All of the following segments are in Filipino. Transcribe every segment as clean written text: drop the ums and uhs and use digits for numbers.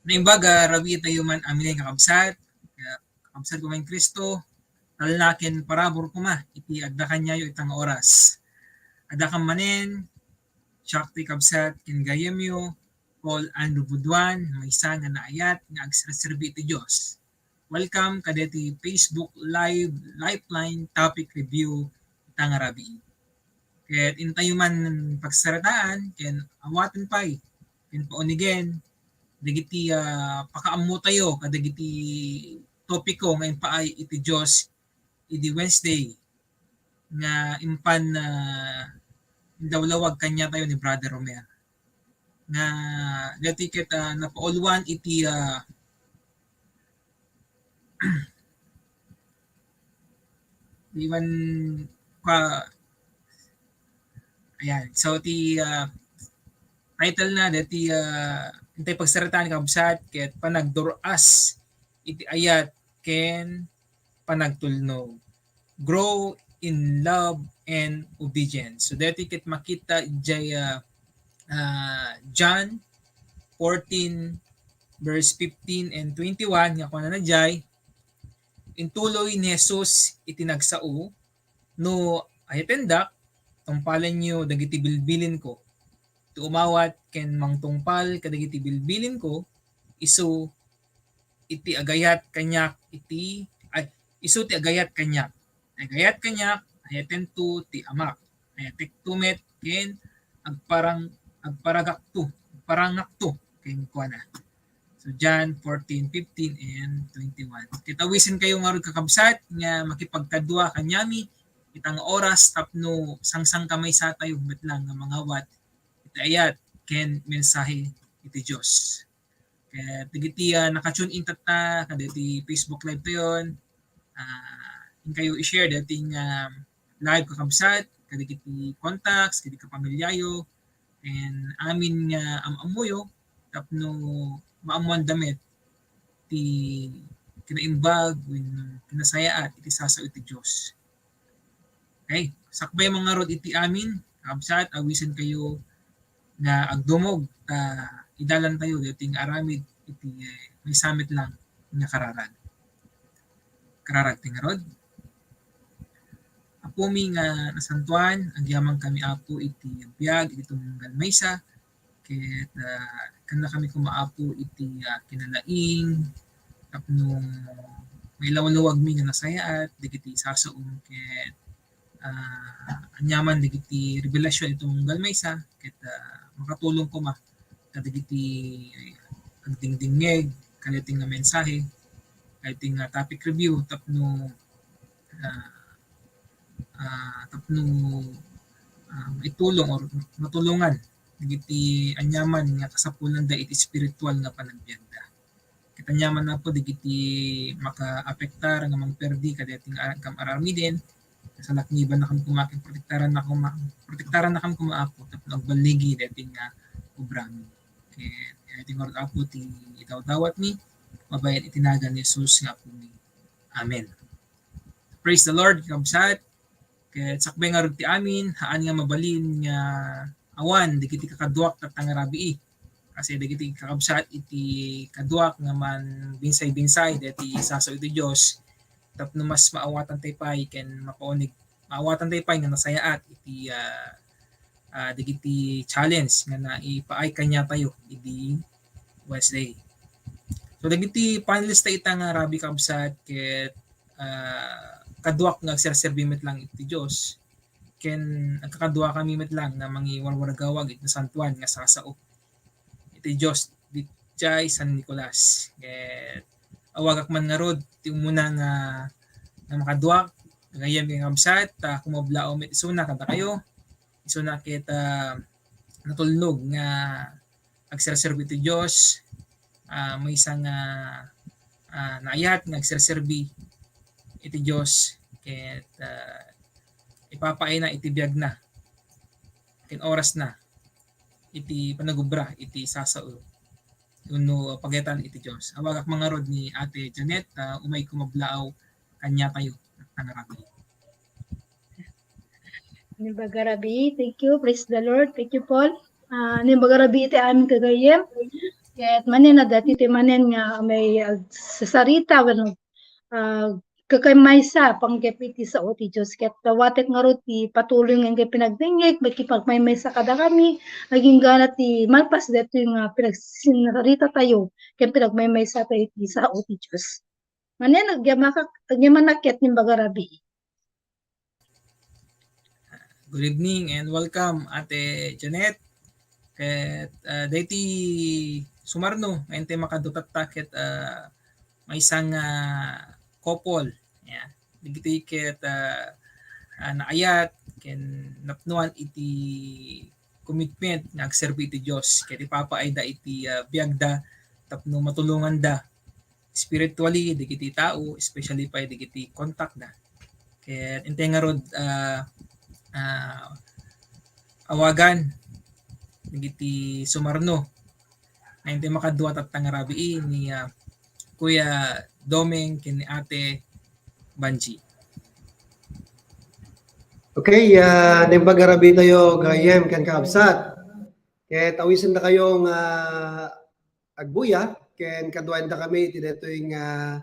Naimbaga, rabi tayo man amin kakabsat, kakabsat ko man Kristo, talnakin parabor ko ma, iti adda kanya yung itang oras. Adda kam manen, Shakti kabsat kingayemyo, Paul Andrew Budwan, may isa nga naayat, nga agserserbi iti Diyos. Welcome kadeti Facebook Live Lifeline Topic Review itang rabi. Ket intayo man pagsarataan, ken awaten pay, ken paunigen, dagiti pakaammo tayo kadagiti topiko ngayon paay iti Dios iti Wednesday nga impan na dawlawag kanya tayo ni Brother Romero nga dati ket napaulwan iti iwan pa ayan so ti title na dati intay pagsaritaan kabsat ket panagduras iti ayat ken panagtulnog. Grow in love and obedience. So dati ket makita jay John 14 verse 15 and 21 nga kuno na jay intuloy ni Jesus itinagsao no ayatendak tungpalan nyo dagiti bilbilin ko to umawat ken mangtungpal kadagiti bilbilin ko isu iti agayat kanyak iti ay isu ti agayat kanyak ayaten to ti amak ayatek tumet ken agparagakto parangakto ken kuana. So John 14, 15 and 21. Titawisin kayo nga kakabsat nga makipagkadwa kanyami itang oras tapno sangsang kamay sa tayo betlang nga mga wat iti ayat ken mensahe iti Dios. Kaya tigiti nakatune in tata kaditi Facebook live tayon. Kayo i-share dating live kakabsat kadagiti contacts kadagiti kapamilyayo and amin nga amamuyo tapno maamuan damit ti kinaimbag when kinasayaat iti sasaw iti Dios. Okay, sakbay mga rod iti amin kakabsat awisin kayo nga agdumog idalan tayo dating aramid iti may summit lang nga kararag ting rod. Apo mi nga nasantuan agyaman kami apo iti biag iti tunggal maysa ket kana kami kumaapo iti kinalaing tapno may lawlawag mi nga nasayaat digiti sasaom ket anyaman digiti revelasyon itong galmaysa ket makatulong ko ma kadagiti agdingdingeg kaliting nga mensahe kaliting topic review tapno maitulong or matulungan digiti anyaman nga kasapulan da iti spiritual nga panagbiagda. Ket anyaman na po digiti makaapektar nga mangperdi kadating kam aramiden sa lakniban na kam kumakin protektaran na kam kumaapo tapno agbaligi dating ubrami. Ket dating orod apo ti idawdawat mi mabayad itinagan ni Jesus nga po mi. Amen. Praise the Lord kabsat. Ket sakbay nga rod ti amin haan nga mabalin nga awan digiti kakaduak tatang rabii kasi digiti kakabsat iti kaduak nga man binsay-binsay dati sasaw iti Dios tapno mas maawatan tay pay ken mapaunig maawatan tay pay nga nasayaat iti digiti challenge nga naipaay kanya tayo iti Wednesday. So dagiti panelista itang rabi kabsat ket kaduak nga agserserbimit lang iti Dios ken agkakadua kami met lang nga mangiwarwaragawag iti santuan nga sasao iti Dios ditjay San Nicolas ket awagak man nga rod ti umuna nga makaduak gayem nga kabsat kumablaom met isuna kada kayo isuna ket natulnog nga agserserbi iti Dios may isang naayat nga agserserbi iti Dios ket ipapaay na iti biag na ken oras na iti panagubra iti sasao uno pagetan iti Dios. Awagak mga rod ni Ate Janet umay kumablaaw kanya tayo nangarabi. Nibagarabi, thank you, praise the Lord, thank you Paul. Nibagarabi iti amin kagayem. Ket manen na dati ti manen nga may sasarita wenno kamaysa panggapiti sa ti Diyos ket watek nga ro ti patuloy nga pinagdingeg makipagmaymaysa kada kami naging gana ti malpas dito nga pinagsinarita tayo ket pinagmaymaysa tayo ti sao ti Diyos. Manen agyamanakit ni bagarabi. Good evening and welcome Ate Janet. Ket dayti sumarno ngayon tayo makadutat ket may isang couple. Yeah. Digiti ket naayat ken napnuan iti commitment nga agserbi iti Dios ket ipapaayda iti biagda tapno matulungan da spiritually digiti tao especially pa digiti contact da. Ket intay nga rod awagan digiti sumarno na hindi makaduat at tangarabi ni Kuya Domeng ken ni Ate Banji. Okay, nimbagarabi tayo gayem ken kaabsat. Ket awisan na kayong agbuya ken kaduayan da kami iti detoy nga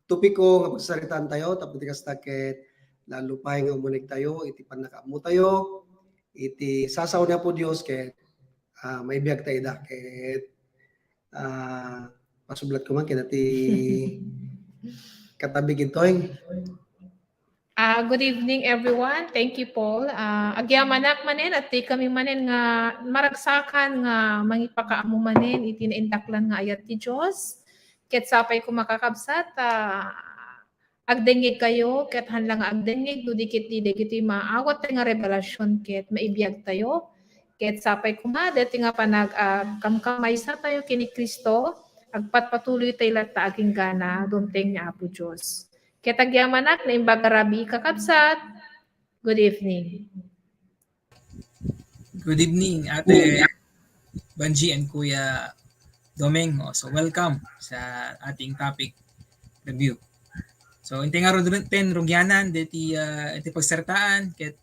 topiko nga pagsaritaan tayo tapos kasta ket lalo pa nga umunik tayo iti panakamu tayo iti sasaw na po Dios ket may biag tayo da ket pasublat ko man ken iti katabi gitoy. Good evening everyone. Thank you Paul. Agyamanak manen at di kami manen nga maragsakan nga mangipakaamu manen iti naindaklan nga ayat ti Dios. Ket sapay ko makakabsat agdengeg kayo ket hanlang agdengeg dudikit dikiti maawat nga revelasyon ket maibiyag tayo. Ket sapay ko nga deti nga panag kamkamaysa tayo kini Kristo agpatpatuloy tayo latta aging gana dumteng ni Apo Dios. Ket agyamanak na imbagarabi kakabsat. Good evening. Good evening Ate Banji and Kuya Domeng. So welcome sa ating topic review. So intay nga ron ten rugyanan deti iti pagsertaan ket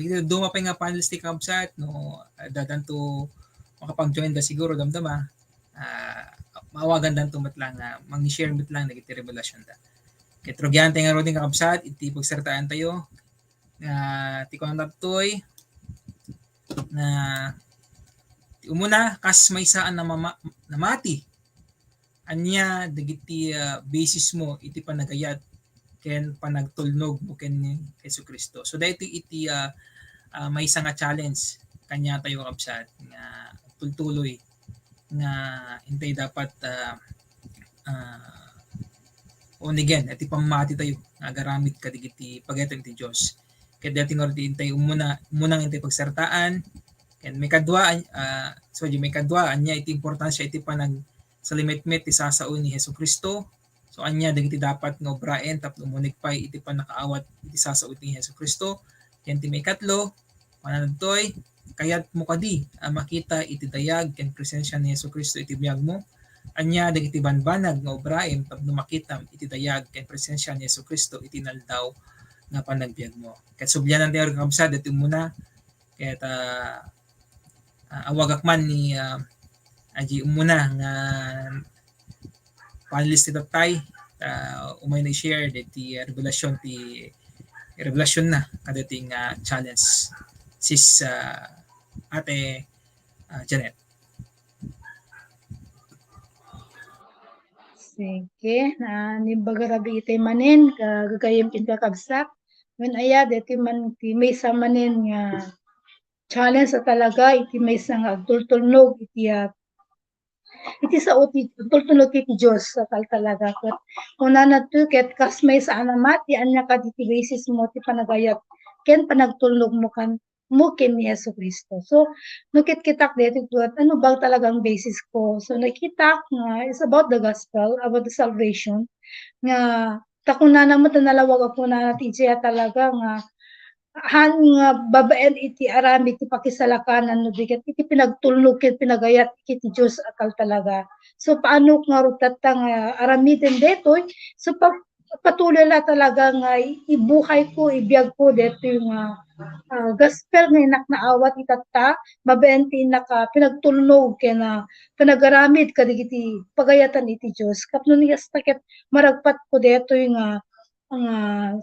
dito duma pa nga panelist ti kabsat no dadanto makapag-join da siguro damdama maawagan danto matlang mang-share mitlang dagiti revelasyon da. Ket rugyan tayo nga ron kakabsat iti pagsertaan tayo ti kontaktoy na umuna kas may saan na namati anya dagiti basis mo iti panagayat ken panagtulnog mo ken ni Jesucristo. So dahito iti may isang challenge kanya tayo kabsat nga tultuloy nga intay dapat on again iti pamati tayo nga garamit kadigiti pagayatan ti Dios. Ket dati nga iti intay umunang intay pagsertaan ken may kadwa may kadwa anya iti importansya iti panag salimetmet ti sasao ni Jesucristo. So anya dagiti dapat nga obraen tapno umunik pay iti panakaawat iti sasao ni Jesucristo. Ken ti may katlo manadtoy kayat mo kadi makita iti dayag ken presensya ni Jesucristo iti biag mo. Anya dagiti banbanag nga obraen tapno makita iti dayag ken presensya ni Jesucristo iti naldaw nga panagbiag mo. Ket subyanan tayo kabsat iti muna ket awagak man ni aji umuna nga panelist ti tatay umay na share diti revelasyon na kadating challenge sis Ate Janet. Sige, nimbagarabi iti manen gagayem ken kakabsat wen aya deti man ti maysa manen nga challenge sa talaga iti maysa nga agtultulnog iti sao ti tultulnog ti Dios sa talaga ket kunana to ket kas maysa anamati anya kaditi basis mo ti panagayat ken panagtulnog mo ken ni Jesucristo. So nakit-kitak dito ano ba talagang basis ko? So nakita nga is about the gospel, about the salvation nga takunana mo tanalawag ako na ti talaga nga han nga babaen iti arami ti pakisalakanan no bigat iti pinagtulnog ken pinagayat iti Dios akal talaga. So paano nga rutata nga aramiden detoy so patuloy la talaga nga ibuhay ko, ibiyag ko dito yung gospel nga inak na awat itata, mabenti naka pinagtulnog kaya na pinagaramid kadigiti pagayatan iti Diyos. Kapno niya sakit maragpat ko dito yung ang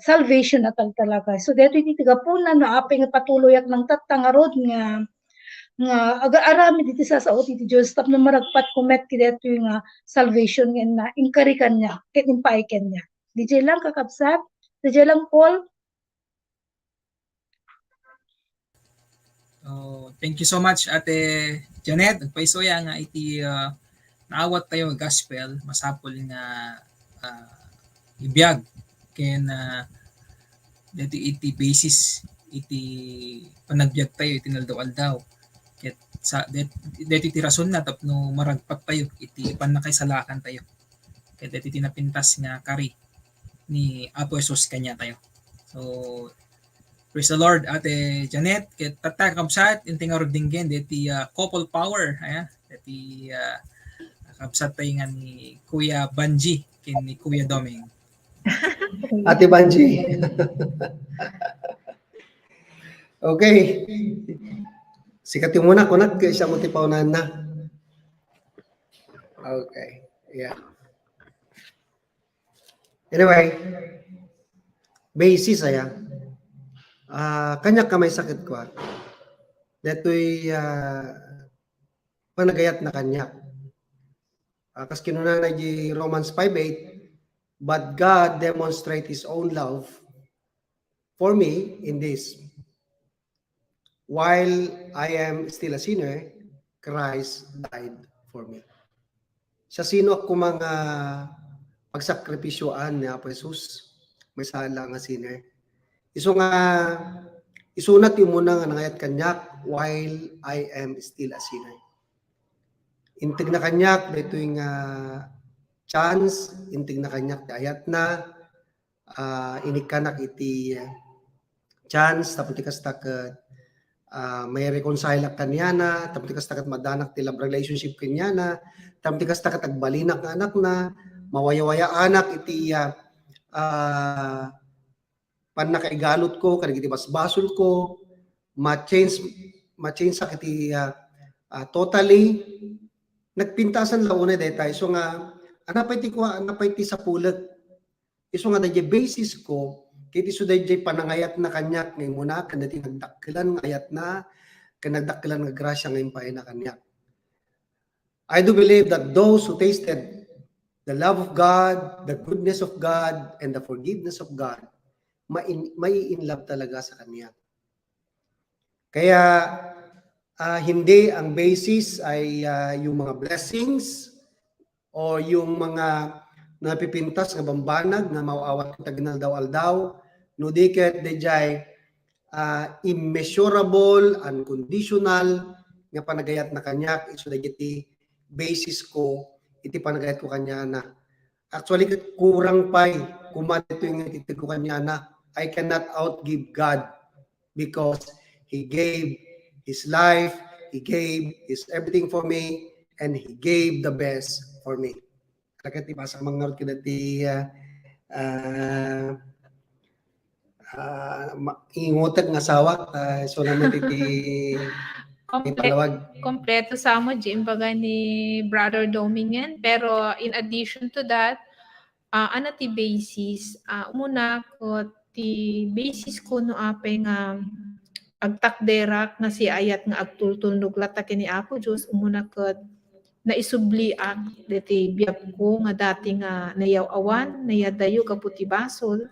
salvation na talaga. So dito iti tigapunan na apay nga patuloy at ng tatangarod nga aga-arami diti sa iti Diyos tapno maragpat kumet kideto yung salvation nga na inkarikan niya, ket impaiken niya. DJ lang kakabsat, DJ lang Paul. Oh, thank you so much Ate Janet. Nagpaisuya nga iti naawat tayo gospel masapol nga ibiyag ken iti basis iti panagbiag tayo iti naldaw-aldaw. Ket sa deti ti rason na tapno maragpat tayo iti panakaisalakan tayo. Ket deti tinapintas nga kari ni Apo Jesus kanya tayo. So praise the Lord Ate Janet. Ket tatakabsat inting arudinggen deti couple power aya deti kabsat tayo nga ni Kuya Banji ken ni Kuya Doming. Ate Banji. Okay. Sikat yung muna kunat kay siya mo ti paunahan na. Okay. Yeah. Anyway, basis aya. Kanya ka may sakit ko. Detoy panagayat na kanya. Kas kinuna na di Romans 5:8, but God demonstrate His own love for me in this. While I am still a sinner, Christ died for me. Sa sino ako mga pagsakripisyoan ni Apo Jesus, may sala nga sinner. Isunat yung muna nga nangayat kanyak while I am still a sinner. Intig na kanyak, dito yung chance, intig na kanyak, ayat na, inikanak iti chance, tapos tikastakat, may reconcile kanya na, tapos tikastakat madanak tila relationship kanya na, tapos tikastakat agbalinak nga anak na, mawaya-waya anak iti panakaigalot ko, kanang iti basbasol ko, ma-change sa iti totally, nagpintasan launa detay. So nga, anapay ti sa pulag. Iso nga dadya basis ko, kiti so dadya panangayat na kanyak ngayon muna, kanati nagdakilan ng ayat na, kanagdakilan ng grasya ngayon pa na kanyak. I do believe that those who tasted the love of God, the goodness of God, and the forgiveness of God, may in love talaga sa kanya. Kaya, hindi ang basis ay yung mga blessings o yung mga napipintas nga bambanag na mauawat tagnal daw aldaw, no diket dejay immeasurable, unconditional nga panagayat na kanyak, iso dagiti basis ko, iti panagayat ko kanya na. Actually, kurang pa'y kumadito yung iti ko kanya na, I cannot outgive God because He gave His life, He gave His everything for me, and He gave the best for me. Kaya tibasa mangarot kinati ingutag nga sawak, so naman iti ipalawag. Kompleto sa mo, Jim, baga ni Brother Domingen. Pero in addition to that, ano ti basis? Muna ko, ti basis ko no apay nga agtakderak nga si ayat nga agtultulnog lata kini Apo Diyos umuna ket naisubli ak deti biag ko nga dati nga nayaw awan nayadayo kaputi basol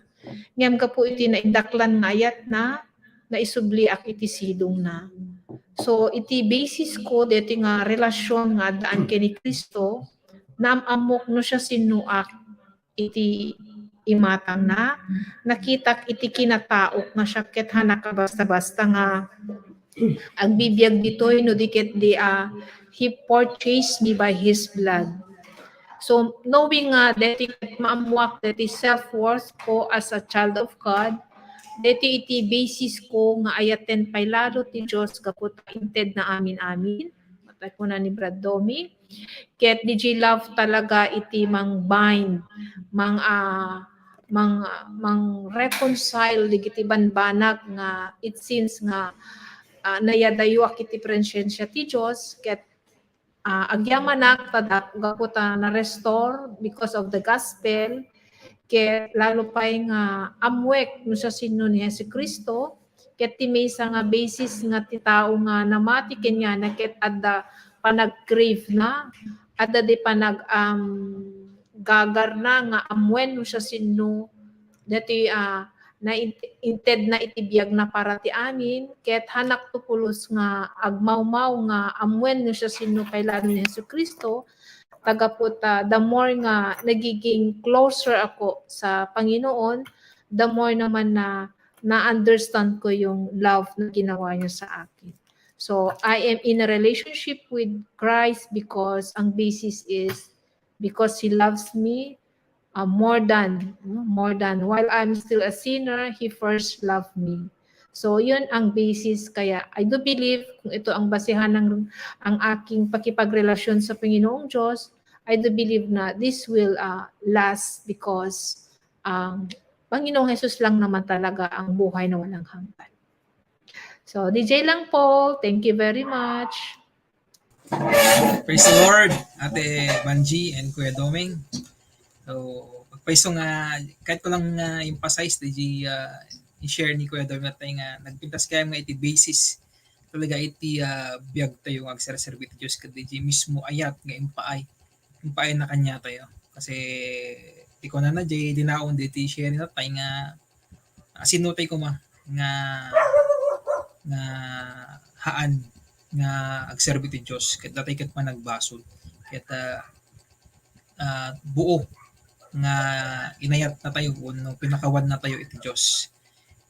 ngem kapu iti naindaklan nga ayat na naisubli ak iti sidong na. So iti basis ko deti nga relasyon nga daan kini Kristo namamok no siya sinuak iti imatang na nakitak iti kinataok nga syakket hanak basta-basta nga agbibiyag ditoy no diket di he purchased me by his blood. So knowing that maamuak that is self-worth ko as a child of God, deti iti basis ko nga ayaten pay lalo ti Diyos kaput inted na amin-amin. Matay ko na ni Brad Domi. Ket DJ love talaga iti mang bind, mang mang reconcile digiti banbanag nga it seems nga nayadayo kiti presensya ti Dios ket agyamanak gaputa na restore because of the gospel ket lalo pay nga amwek no sa sino ni Jesucristo ket ti maysa nga basis nga ti tao nga namati kenya na ket adda panag-crave na adda di panag gagar na nga amwen no sa sino dati na inted na itibiyag na para ti amin ket hanak to pulos nga agmawmaw nga amwen no siya sino kay lalo ni Jesucristo tagaputa the more nga nagiging closer ako sa Panginoon the more naman na understand ko yung love na ginawa niya sa akin. So I am in a relationship with Christ because ang basis is because He loves me more than while I'm still a sinner, He first loved me. So yun ang basis kaya I do believe kung ito ang basehan ng ang aking pakipagrelasyon sa Panginoong Diyos, I do believe na this will last because Panginoong Jesus lang naman talaga ang buhay na walang hanggan. So DJ lang po, thank you very much. Praise the Lord, Ate Banji and Kuya Doming. So, pagpaiso nga, kahit ko lang emphasize, i-share ni Kuya Doming na tayo nga, nagpintas kaya nga iti basis, talaga iti biyag tayo ang agserserbi ti Diyos, kada mismo ayat nga impaay na kanya tayo. Kasi, di ko na dinaon, di share na tayo nga, sinutay ko nga haan, nga agserbi ti Diyos, kat datay kat managbasol, kat buo, nga inayat na tayo no pinakawan na tayo iti Dios.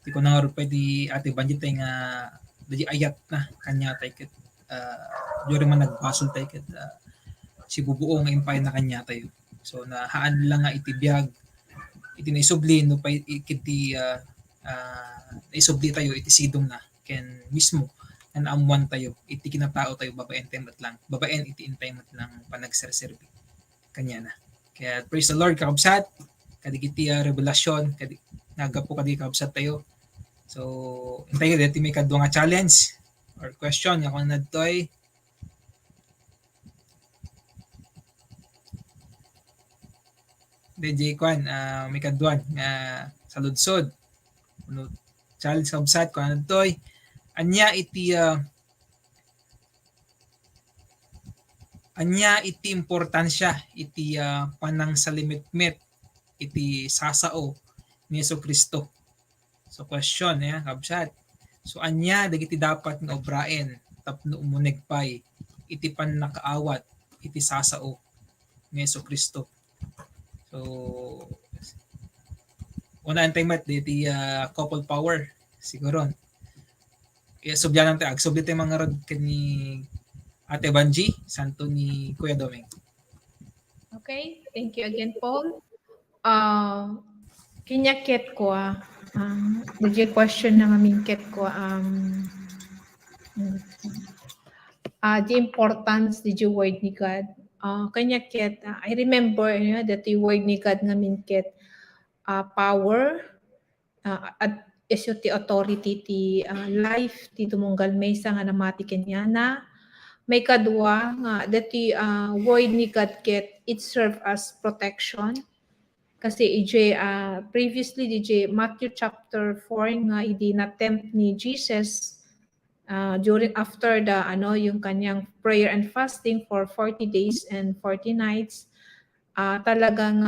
Di ko na pwede Ate Banji tayo nga di ayat na kanya tayo ket yuri man nagbasol tayo ket si bubuo nga impay na kanya tayo. So nahaan lang nga iti biag iti naisubli no pa iti naisubli tayo iti sidong na ken mismo na naamuan tayo iti kinatao tayo babaen iti intaymat lang panagserserbi kanya na. Kaya praise the Lord kakabsat, kadigiti revelasyon, nagapo kadi kakabsat tayo. So, intay ko dito may kadwa nga challenge or question nga kung nadtoy. DJ Kwan, may kadwa nga sa ludsod. Challenge kakabsat kung nadtoy. Anya iti importansya iti panang salimitmet iti sasao ni Jesucristo. So question kabsat. So anya dagiti dapat nga obraen tapno umunegpay iti pannakaawat iti sasao ni Jesucristo. So una antay mat iti couple power siguro. Subyanan tayo agsubli tayo mga rod kani Ate Banji, santo ni Kuya Doming. Okay, thank you again, Paul. Kinyaket ko the question ng aming ket ko the importance of the word ni God. Kinyaket, I remember that the word ni God ngamin ket power at isyo ti authority ti life ti tumunggal maysa nga namati kanya na may kadwa nga dati word ni God ket it serve as protection kasi previously DJ Matthew chapter 4 nga idi na tempt ni Jesus during after the yung kanyang prayer and fasting for 40 days and 40 nights talagang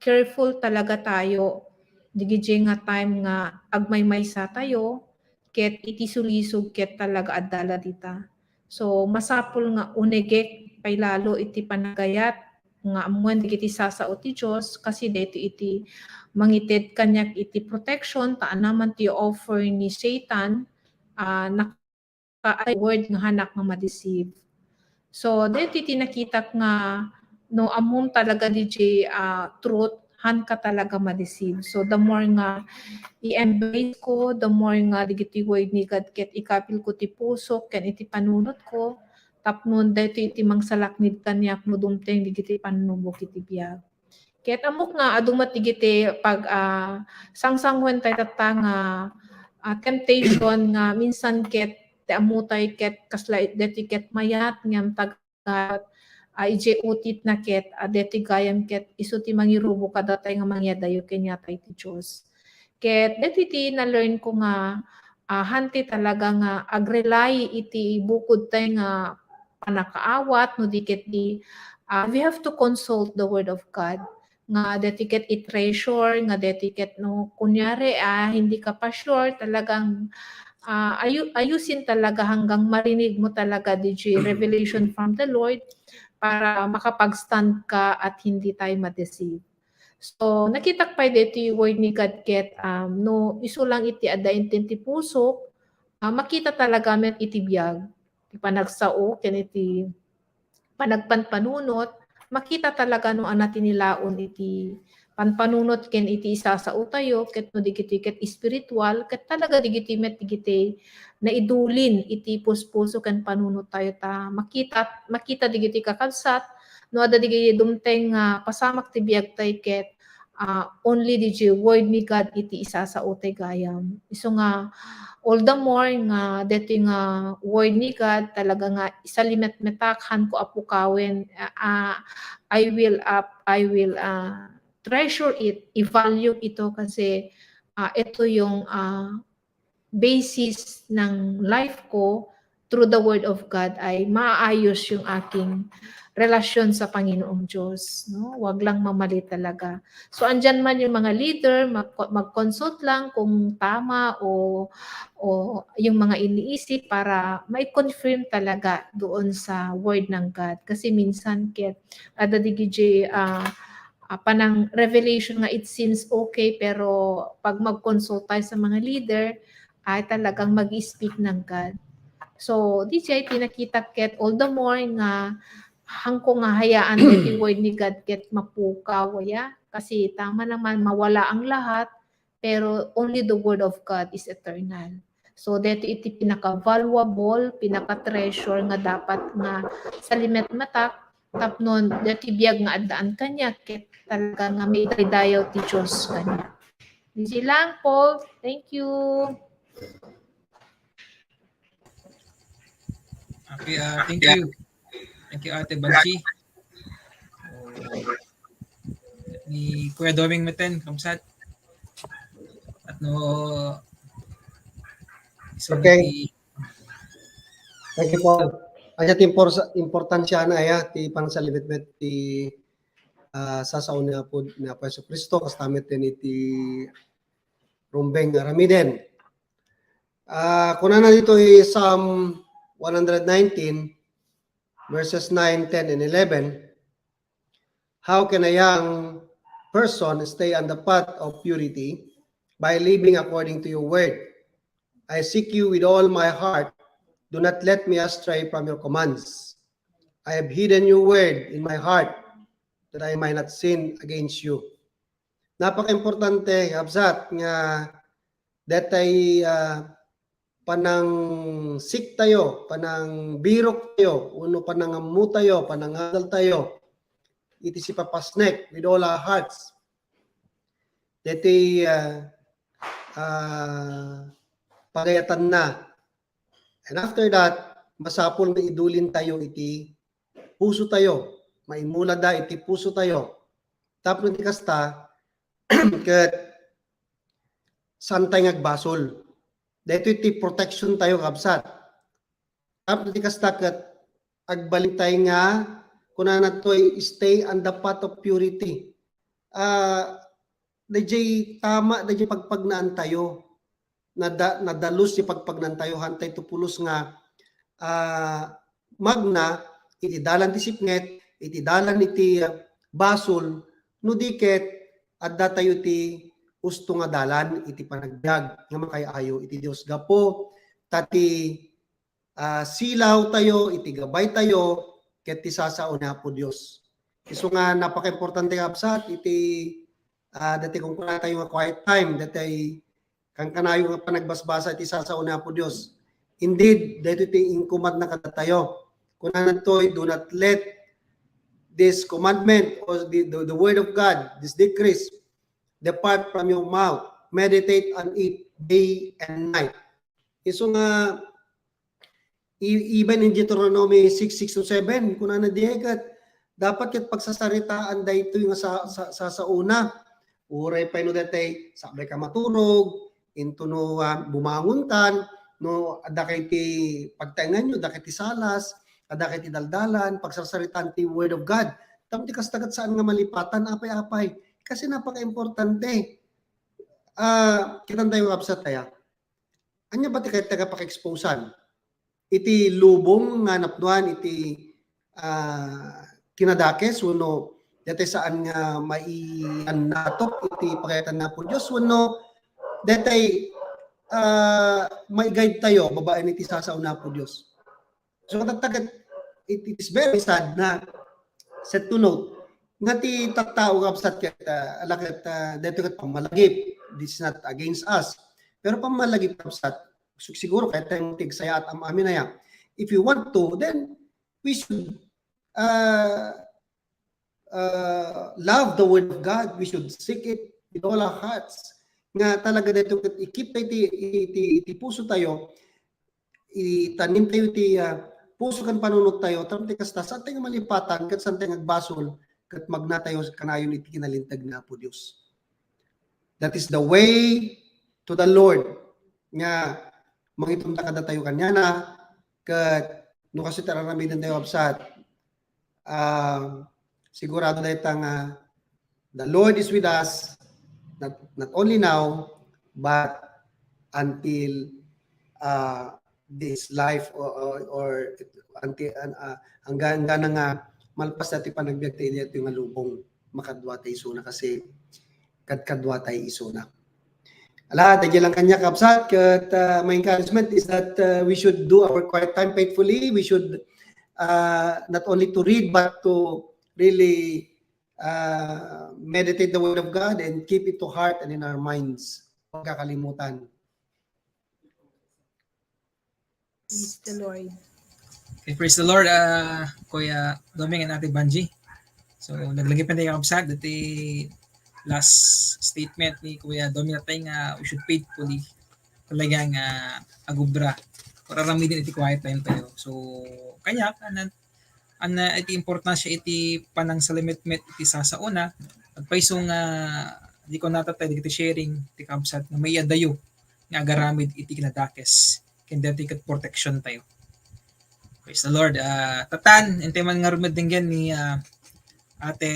careful talaga tayo digiji nga time nga agmaymaysa tayo ket iti sulisog ket talaga addala dita. So masapul nga unegek pay lalo iti panagayat nga amuan iti sasao ti Dios kasi dito iti mangited kanyak iti protection taan naman ti offer ni Satan naka word nga hanak nga ma-deceive. So dito iti nakita nga no amum talaga DJ truth han ka talaga ma-deceive. So the more nga i-embrace ko, the more nga digiti word ni God ket ikapil ko ti puso ken iti panunot ko tapnon dayto iti mangsalaknid kanyak no dumteng digiti panunubok iti biag. Ket amok nga adung matigiti pag sangsangwen tayo nga temptation nga minsan ket te amutay ket kasla deti ket mayat ngam tagat ije utit na ket deti gayam ket isu ti mangirubo kada tay nga mangyadayo kenya tay ti Dios. Ket deti ti na-learn ko nga hanti talaga nga agrelay iti bukod tay nga panakaawat no di ket di we have to consult the word of God nga detiket i-treasure, nga detiket no, kunyari hindi ka pa sure, talagang ayusin talaga hanggang marinig mo talaga DJ revelation from the Lord para makapag-stand ka at hindi tayo ma-deceive. So, nakita pa dito yung word ni God ket no, iso lang iti ada intenti puso, makita talaga met iti biyag, iti panagsao, ken iti panagpanpanunot, makita talaga no ana tinilaon iti panpanunot ken iti isasao tayo ket no digiti ket espiritual ket talaga digiti met digiti naidulin iti puspuso ken panunot tayo ta makita digiti kakabsat no ada digiti dumteng pasamak ti biag tay ket only DJ word ni God iti isasao tay gayam. Isu nga all the more nga dito nga word ni God talaga nga isalimet metakhan ko apukawen I will treasure it, i-value ito kasi ito yung basis ng life ko through the word of God ay maayos yung aking relasyon sa Panginoong Diyos. No? Huwag lang mamali talaga. So, andyan man yung mga leader, mag-consult lang kung tama o yung mga iniisip para may-confirm talaga doon sa word ng God. Kasi minsan, ada digiji panang revelation nga it seems okay, pero pag mag-consult tayo sa mga leader, ay talagang mag-speak ng God. So, DJ, tinakita ket all the more nga hangko nga hayaan iti word ni God ket mapukaw ya kasi tama naman mawala ang lahat pero only the word of God is eternal. So dito iti pinaka-valuable, pinaka-treasure nga dapat nga salimet matak tapnon dito biyag nga addaan kanya ket talaga nga may dayaw ti Dios kanya. Disi lang Paul, thank you. Okay, thank you. Thank you, Ate Banchi. Ni Kuya Doming Meten, kamsat. At no... So Okay. Thank you, Paul. Aya ti importansya na ti pangsalibet ti sasaon na po na Yesu Kristo kastamit din iti rumbeng aramiden. Kuna na dito Psalm 119 verses 9, 10, and 11. How can a young person stay on the path of purity? By living according to your word. I seek you with all my heart. Do not let me astray from your commands. I have hidden your word in my heart that I might not sin against you. Napaka-importante, Absat, nga datay panang sik tayo, panang birok tayo, uno panang amu tayo, panang adal tayo, iti si papasnek with all our hearts. Dati pagayatan na. And after that, masapol na idulin tayo iti puso tayo. Maimula da iti puso tayo. Tapos iti kasta, ket saan tayo ngagbasol. Dito iti protection tayo kabsat. Tapos iti kasta ket agbalik tayo nga kuna na to'y stay on the path of purity. Dajay tama, dajay pagpagnaan tayo. Nadalus si pagpagnaan tayo, hantay tupulos nga magna, iti dalan ti sipnget, iti dalan iti basol, no diket, adda tayo ti usto nga dalan, iti panagbiag, nga makayayo, iti Diyos gapo, tati silaw tayo, iti gabay tayo, ket ti sasao na po Diyos. Iso nga napaka-importante kapsat, iti dati kung kuna tayo nga quiet time, dati kang kanayo nga panagbasbasa iti sasao na po Diyos. Indeed, dito iti inkumad na kada tayo. Kuna nantoy, do not let this commandment or the word of God, this decrease, depart from your mouth. Meditate on it day and night. So nga, even in Deuteronomy 6:6 to 7, kung na dihegat, dapat ket pagsasaritaan dayto yung sa una. Uray pa no datay sabay ka maturog, into no bumanguntan, no ada kay ti pagtaingan nyo, ada kay ti salas, ada kay ti daldalan, pagsasaritaan ti word of God. Tamti kas tagat saan nga malipatan, apay-apay. Kasi napaka-importante. Kitang tayo kapsat tayo. Anya ba ti kay taga paka-exposean? Iti lubong nga napnuan, iti kinadakes, wano, dati saan nga maian natok, iti pakaitan na po Diyos, wano, dati may guide tayo, babae iti sasaw na po Diyos. So, it is very sad na set to note, nga ti tattao kapsat alakat dito kat pamalagip, this is not against us, pero pamalagip kapsat, siguro kahit tayong tigsaya at amin na yan, if you want to, then we should love the word of God. We should seek it with all our hearts. Nga talaga dito, i-keep tayo, iti puso tayo, itanim tayo, puso kan panunod tayo, tamti kasta, saan tayo malipatan, kat saan tayo nagbasol, kat magna tayo kanayon iti kinalintag na po Diyos. That is the way to the Lord. Nga, mangitunda kada tayo kanya na, kat no kasi tararamidan tayo absat, sigurado na itang the Lord is with us, not only now, but until this life or until hanggang nga malpas dati panagbiag tayo dito yung lubong makadwa tayo isuna kasi kadwa tayo isuna. Ala, tagya lang kanya kapsat, kat my encouragement is that we should do our quiet time faithfully. We should not only to read, but to really meditate the word of God and keep it to heart and in our minds. Huwag kakalimutan. Praise the Lord. Okay, praise the Lord, Kuya Doming and Ate Banji. So, naglagay pa tayo kapsat, dati last statement ni Kuya Doming natin nga we should faithfully talagang agubra. Kararami din iti quiet time tayo. So, kanya, iti importansya iti panang salimitmet iti sasauna. At paisong di ko natatay, iti sharing, iti kapsat na may adayo nga agaramid iti kinadakes. Kanda iti kat protection tayo. Praise the Lord. Tatan, ente man nga rumid din ni Ate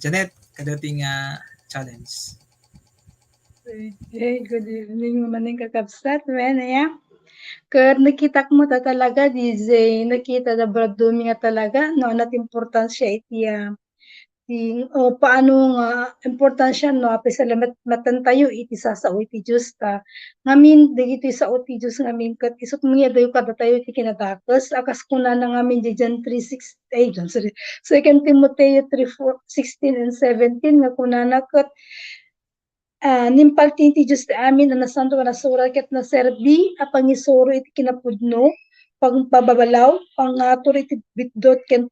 Janet, kadating challenge. Hey, good evening maning kakabsat. When Ker nakita mo ta talaga DJ, nakita da Brad Dumi nga talaga no anat importansya iti paano nga importansya no api salamat matantayo iti sasao iti Dios ta ngamin dagiti sao iti Dios ngamin ket isut mga dayo kada tayo iti kinadakes akas kuna na ngamin di John 3:16 sorry 2 Timoteo 3:16 and 17 nga kunana ket nimpalti ti Diyos ti amin na nasanto na sura ket na serbi apangisuro iti kinapudno pagpababalaw pangatur iti bitdot ken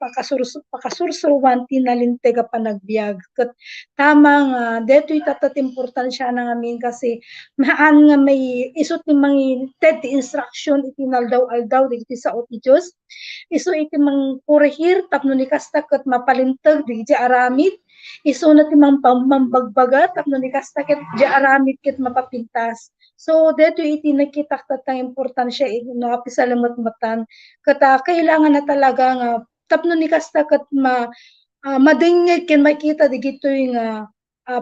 pakasursurwan ti nalinteg a panagbiag ket tama nga detoy tatat importansya na ngamin kasi maan nga may isut ni manginted ti instruction iti naldaw-aldaw digiti sao ti Dios isu iti mangpurihir tapno ni kasta ket mapalinteg digiti aramid isu na ti mambagbaga tapno ni kasta ket di aramid ket mapapintas. So deto iti nakitak tatang importansya iti no api salamat-matan ket kailangan na talaga nga tapno ni kasta ket madingeg ken makita digitoy nga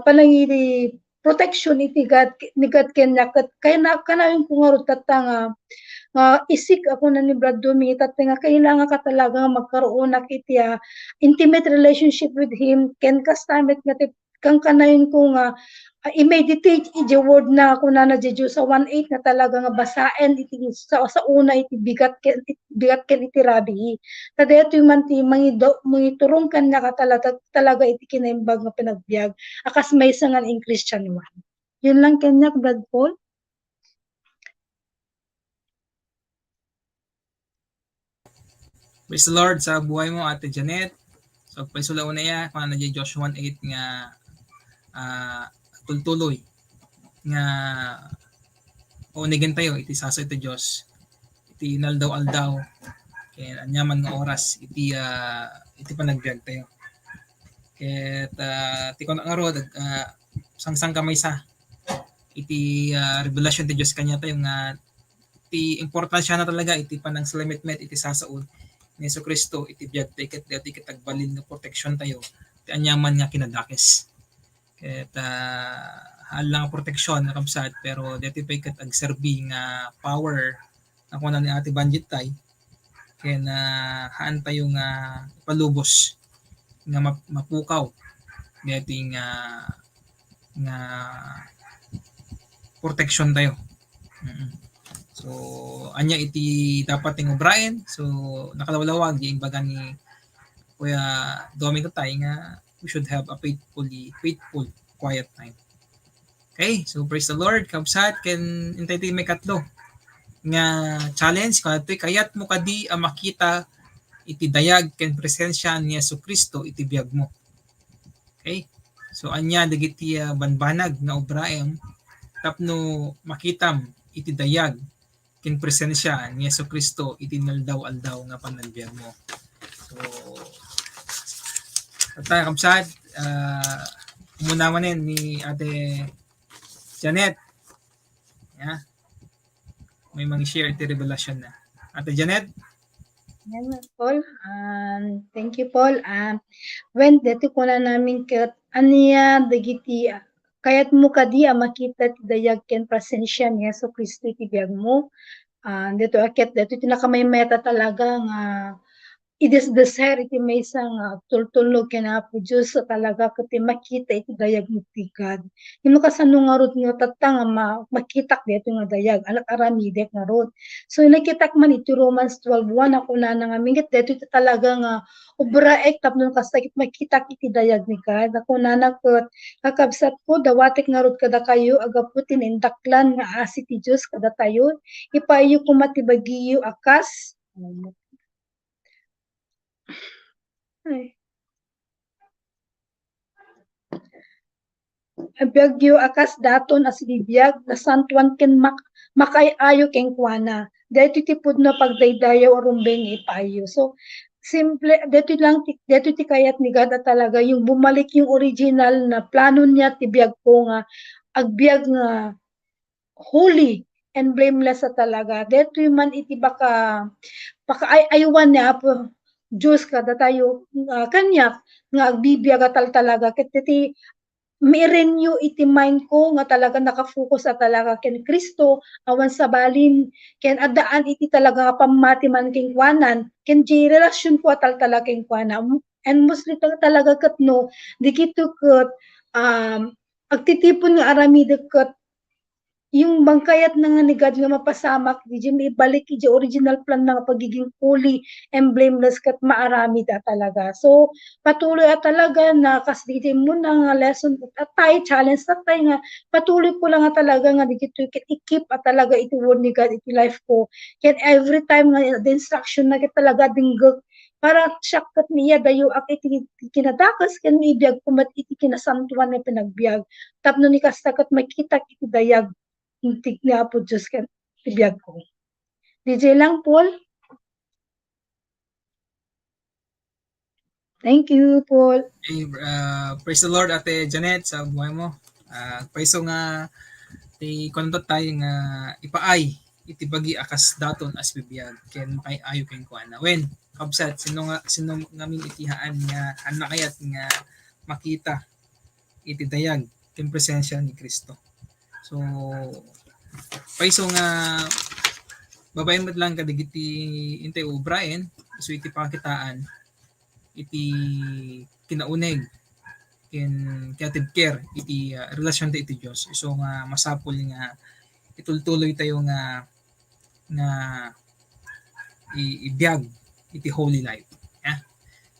panangiri protection iti God ni God ken ket kay na kanayong pungarod tatang isik ako na ni Brad Dumi nga kailangan ka talaga magkaroon na iti intimate relationship with him ken kastamit nga kang kanayon ko nga i-meditate iti word na kuna na Diyos sa 1:8 na talaga nga basaen iti sa una iti bigat ken iti rabi. Tadto yung man ti mangiturong kan na talaga iti kinaimbag nga pinagbiag akas may sangan in Christian one. Yun lang kanya Brad Paul. Praise the Lord sa buhay mo, Ate Janet. So paisula una ya kung ano di Joshua 1:8 nga tultuloy nga unigan tayo iti saso iti Dios iti naldaw-aldaw ken anyaman nga oras iti panagbiag tayo. Ket ti kon nga rod sangsang kamay sa iti revelasyon ti Dios kanya tayo nga iti importansya na talaga iti panang salamitmet iti sasaod ni Jesucristo iti biag tayo ket iti kitagbalin nga proteksyon tayo ti anyaman nga kinadakes. Ket halang proteksyon na kabsat pero dito pa kat agserbi nga power na kuno ni Ate Banjit tay ken haan tayo nga ipalubos nga mapukaw dito nga proteksyon tayo. So anya iti dapat ting obrayen so nakalawlawag yung baga ni Kuya Dominic tay nga we should have a faithful quiet time. Okay, so praise the Lord. Kabsat, ken intay ti may katlo nga challenge kanatoy kayat mo kadi a makita iti dayag ken presensya ni Jesucristo iti biag mo. Okay? So anya dagiti banbanag nga obraem tapno makitam iti dayag ken presensya ni Jesucristo iti naldaw-aldaw nga panagbiag mo. So tayo kabsat, muna manin ni Ate Janet. Yeah. May mga share iti revelation na. Ate Janet? Yan, Paul. Thank you, Paul. When dito ko na namin kat aniya dagiti kayat mo kadi makita ti dayag ken presensya ni Jesucristo iti biag mo. Dito akit dito tinakamay meta talaga nga idesdeser iti maysa nga tultulog ken Apo Dios talaga ket makita iti dayag iti God. Hino kasano nga rod nga tatta nga makitak dito nga dayag anak aramidek nga rod. So nakitak man iti Romans 12:1 ako na nga mingit dito iti talaga nga obra tapno kasakit makitak iti dayag ni God. Ako na ket kakabsat ko dawatek nga rod kada kayo agaputin indaklan nga asi ti Dios kada tayo ipayo ko matibagiyo akas ay. Abiyagyo akas daton as bibiyag na santuan ken makay-ayo ken kuana. Dito ti pud na pagdaydayaw arumbeng ipayo. So simple dito ti kayat ni God talaga yung bumalik yung original na plano niya ti biyag ko nga agbiag nga holy and blameless sa talaga. Dito man iti baka ayuwan niya po Diyos kada tayo kanya nga agbibiyag talaga ket iti mi-renew iti mind ko nga talaga nakafocus at talaga ken Kristo awan sa balin ken addaan iti talaga pamati man ken kuanan ken di relasyon ko talaga ken kuanan and mostly talaga ket no dikito ket agtitipon nga aramid ket yung bangkayat na nga ni God nga mapasamak di may ibalik di original plan na pagiging holy and blameless kat maarami da talaga. So patuloy talaga na kasditi mo na nga lesson at tayo challenge at tayo nga patuloy ko lang talaga nga dito i-keep at talaga iti word ni God iti life ko. Kaya every time nga the instruction na talaga dinggag para syakat niya dayo ak iti kinadakas ken ibiyag kumat iti kinasantuan na pinagbiag. Tapno ni kastakat makita iti dayag intig niya po Diyos ka tibiyag ko. DJ lang, Paul. Thank you, Paul. Hey, praise the Lord, Ate Janet, sa buhay mo. Praise nga, kontot tayo nga ipaay, itibagi akas daton as bibiyag, ken may ayo ken kuana. When, kabsat, sino nga min itihaan nga, hanakayat nga makita, itidayag, ken presensya ni Kristo. So, paiso nga babayin mo lang kadigiti intay o Brian, so iti pakitaan iti kinauneg ken creative care iti relasyon ta iti Dios. So nga masapol nga itultuloy tayo nga ibiyag iti holy life. Yeah?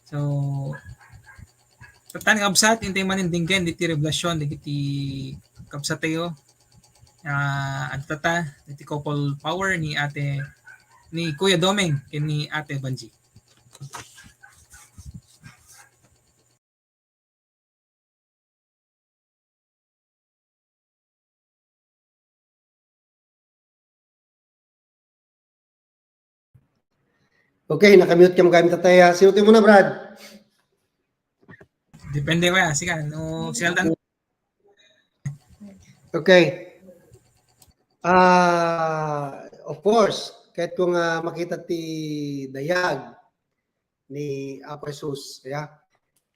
So tatan kabsat intay manindingken iti revelasyon iti kabsat tayo at tata iti couple power ni Kuya Domeng ken ni Ate Banji. Okay, nakamute ka gamit tataya. Sinutin mo na, Brad. Depende ko yan. Sige, no, Sheldon. Okay. Of course, kahit kung makita ti dayag ni Apo Jesus, yeah.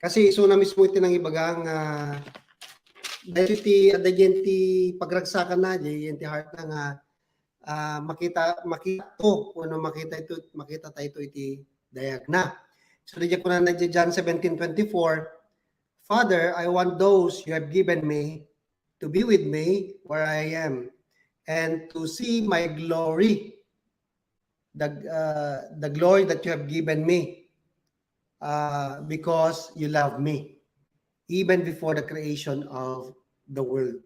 Kasi iso na mismo iti nang ibagang dahil ti adagyan ti pagragsakan na di ti heart na nga makita to kuno makita tayo iti dayag na. So di ko na John 17:24, Father, I want those you have given me to be with me where I am, and to see my glory, the glory that you have given me, because you love me, even before the creation of the world.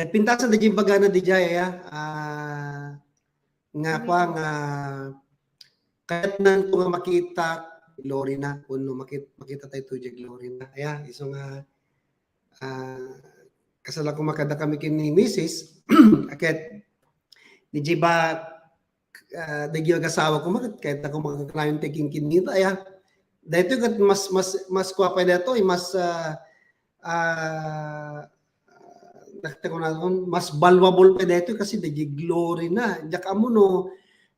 Nagpintasan na dyan baga na di jaya, nga kwa nga, kahit na ito nga makita, glory na, kung makita tayo ito dyan, glory na. Kaya, iso nga, kasala ko makada kami kini Mrs. Akit di ba dagyo kasawa ko makit kahit ako makakalayon taking kinita ya dito kat mas kwa pa dito mas nakita ko na mas valuable pa dito kasi di glory na jak amo no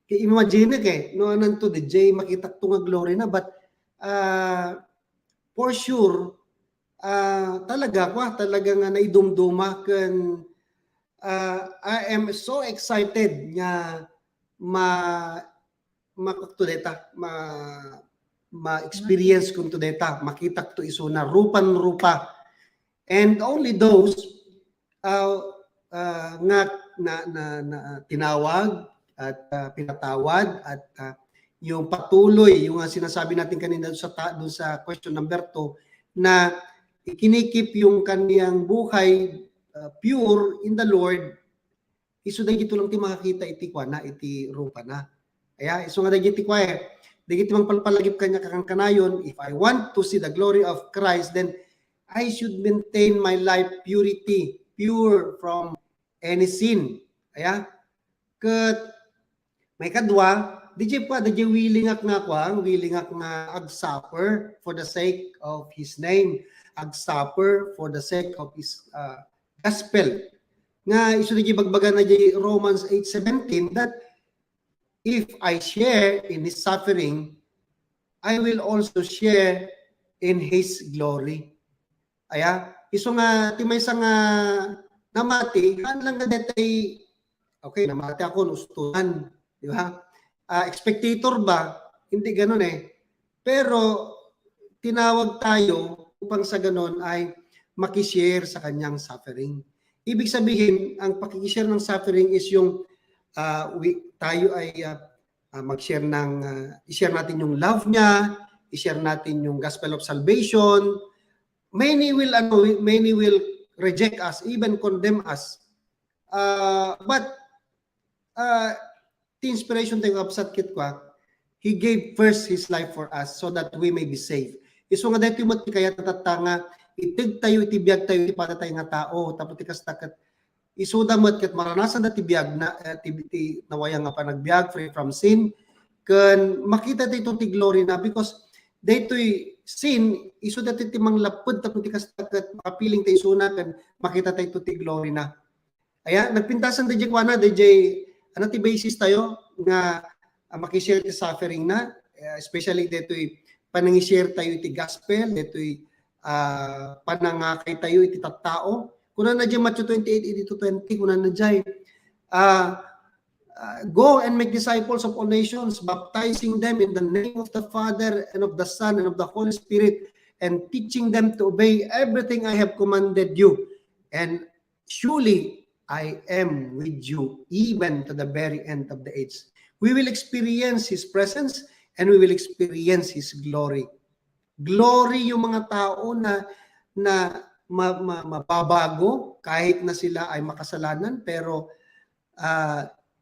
kay imagine kay no ananto di makita to nga glory na but for sure talaga nga naidumduma kan I am so excited nga ma-experience ko to data, makita to iso na rupa and only those nga na tinawag at pinatawad at yung patuloy yung sinasabi natin kanina doon sa question number 2 na ikinikip yung kaniyang buhay pure in the Lord, iso dagito lang ti makakita iti kwa na, iti rupa na. Kaya iso nga dagiti kwa dagiti mang palpalagip kanya kanayon, if I want to see the glory of Christ, then I should maintain my life pure from any sin. Kaya, kat may kadwa, DJ willing ak nga ag-suffer for the sake of His name, ag-suffer for the sake of His gospel. Nga iso di bagbaga na di Romans 8:17 that if I share in His suffering, I will also share in His glory. Aya, iso nga timay sa nga namati, lang nga detay okay, namati ako nustunan, di ba? Spectator ba? Hindi ganoon Pero tinawag tayo upang sa ganoon ay makishare sa kanyang suffering. Ibig sabihin, ang pakikishare ng suffering is yung tayo ay mag-share i-share natin yung love niya, i-share natin yung gospel of salvation. Many will reject us, even condemn us. But the inspiration tayo kapsat kitwa, He gave first His life for us so that we may be saved. Iso nga dahil mo kaya tatatanga, itig tayo, itibiyag tayo, ipata tayo nga tao, tapos tikastakat, isuda mo at maranasan na tibiyag na, nawaya nga pa nagbiag, free from sin, kan makita tayo ti glory na, because daytoy sin, isuda tayo timang lapod, tapos tikastakat, makapiling tayo suna, kan makita tayo ti glory na. Kaya, nagpintasan DJ Kwana, ano ti basis tayo, nga makishare ti suffering na, especially daytoy panang-share tayo ti gospel, daytoy panangakay tayo iti tattao. Kuna na dyan Matthew 28:18-20, kuna na dyan, go and make disciples of all nations, baptizing them in the name of the Father and of the Son and of the Holy Spirit, and teaching them to obey everything I have commanded you. And surely I am with you even to the very end of the age. We will experience His presence and we will experience His glory. Glory yung mga tao na mababago kahit na sila ay makasalanan pero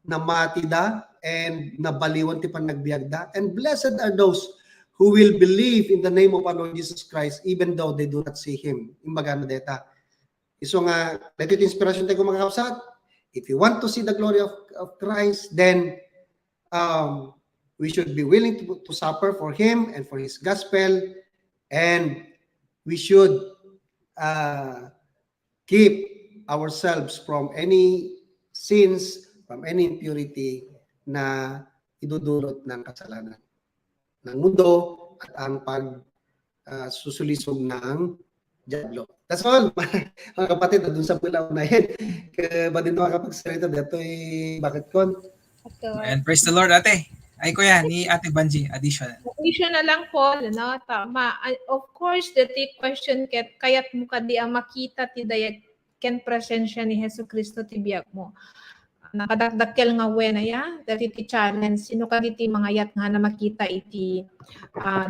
namatida and nabaliwan ti panagbiagda. And blessed are those who will believe in the name of our Lord Jesus Christ even though they do not see Him. Imbaga na deta. Iso nga, dito yung inspiration tayo mga kapsat. If you want to see the glory of Christ, then we should be willing to suffer for Him and for His gospel, and we should keep ourselves from any sins, from any impurity na idudulot ng kasalanan ng mundo at ang susulisog ng diablo. That's all, mga kapatid, doon sa pula unahin. Ba din makapagsalita dito bakit kon? And praise the Lord, ate. Ay, kuya, ni Ate Banji, additional. Additional lang po, no? Tama. Of course, the question kaya't mo kadi ang makita ti dayag ken presensya ni Hesus Kristo ti biag mo. Nakadakdakkel nga wen ya, dati ti challenge, sino kadi ti mga yat nga na makita iti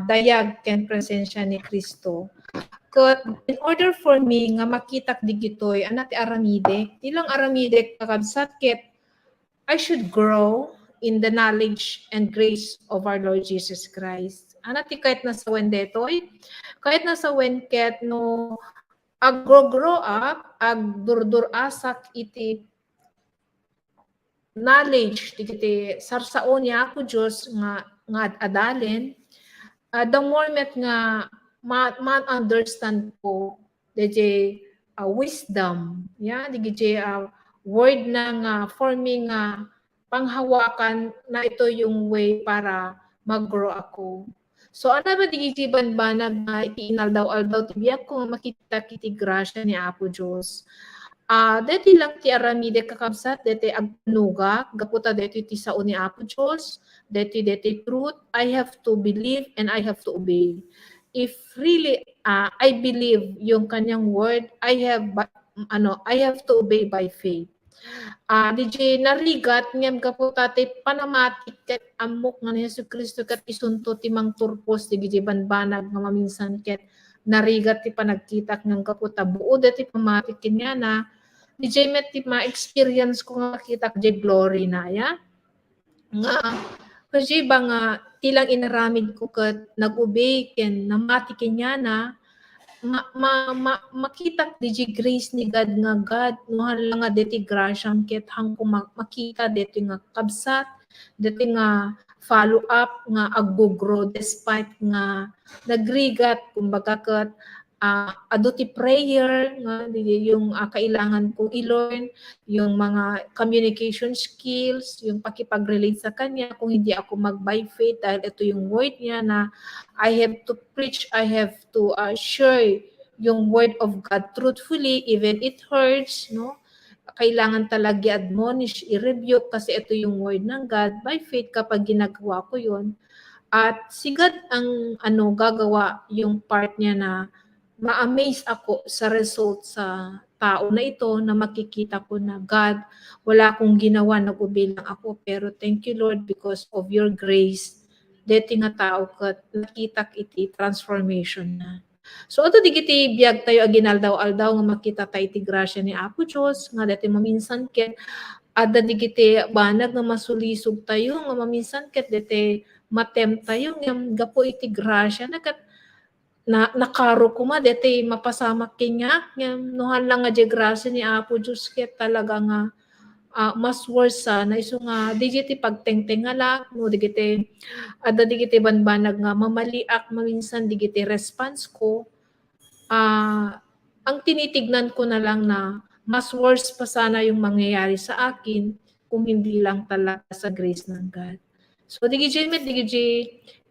dayag ken presensya ni Kristo. In order for me nga makita digitoy, anati aramide, ilang aramide kakabsat ket I should grow in the knowledge and grace of our Lord Jesus Christ. Anati kahit nasa wendetoy, kahit nasa wenket no grow up, durdur asak iti knowledge, iti sarsaon niya ako Diyos nga adalin, the moment nga ma-understand ko, DJ wisdom, DJ word na nga forming panghawakan na ito yung way para mag-grow ako. So, ano ba digigiban ba na itiinaldaw-aldaw tibiyak ko makita kiti grasya ni Apo Diyos? Deti lang ti aramide kakabsat, deti agnuga, gaputa deti ti sao ni Apo Diyos, deti truth, I have to believe and I have to obey. If really I believe yung kanyang word, I have to obey by faith. DJ narigat ngem kaputate panamatik ket amok nga ni Hesus Kristo ket isunto ti mang turpos ti banbanag nga maminsan ket narigat ti panagkitak ng kaputa buod ti pamatik kanya na DJ met ti ma-experience ko nga kita DJ glory na ya nga kasi ba nga tilang inaramid ko ket nag-obey ken namati kanya na makita di grace ni God nga God nuhan lang nga deti grasyam ket hangko makita deti nga kabsat deti nga follow up nga aggo-grow despite nga nagrigat kumbaga ket adoti prayer nga yung kailangan kong i-learn yung mga communication skills, yung pakipag-relate sa kanya kung hindi ako mag-by faith dahil ito yung word niya na I have to preach, I have to share yung word of God truthfully even it hurts, no? Kailangan talaga i-admonish, i-rebuke kasi ito yung word ng God by faith kapag ginagawa ko yun. At si God ang gagawa yung part niya na ma-amaze ako sa result sa tao na ito na makikita ko na God, wala akong ginawa, nag-obey lang ako. Pero thank you Lord because of your grace. Deti nga tao kat nakita iti transformation na. So ato digiti biag tayo aginaldaw-aldaw nga makita tayo iti grasya ni Apo Diyos nga deti maminsan ket adda digiti banag nga masulisog tayo nga maminsan ket deti matem tayo ngem gapo iti grasya na ket nakaro ko ma deti mapasamak kanya ngem nuhan lang nga di grasya ni Apo Diyos ket talaga nga mas worse na iso nga digiti pagtengtengala no digiti adda digiti banbanag nga mamaliak maminsan digiti response ko ang tinitignan ko na lang na mas worse pa sana yung mangyayari sa akin kung hindi lang talaga sa grace ng God. So digiti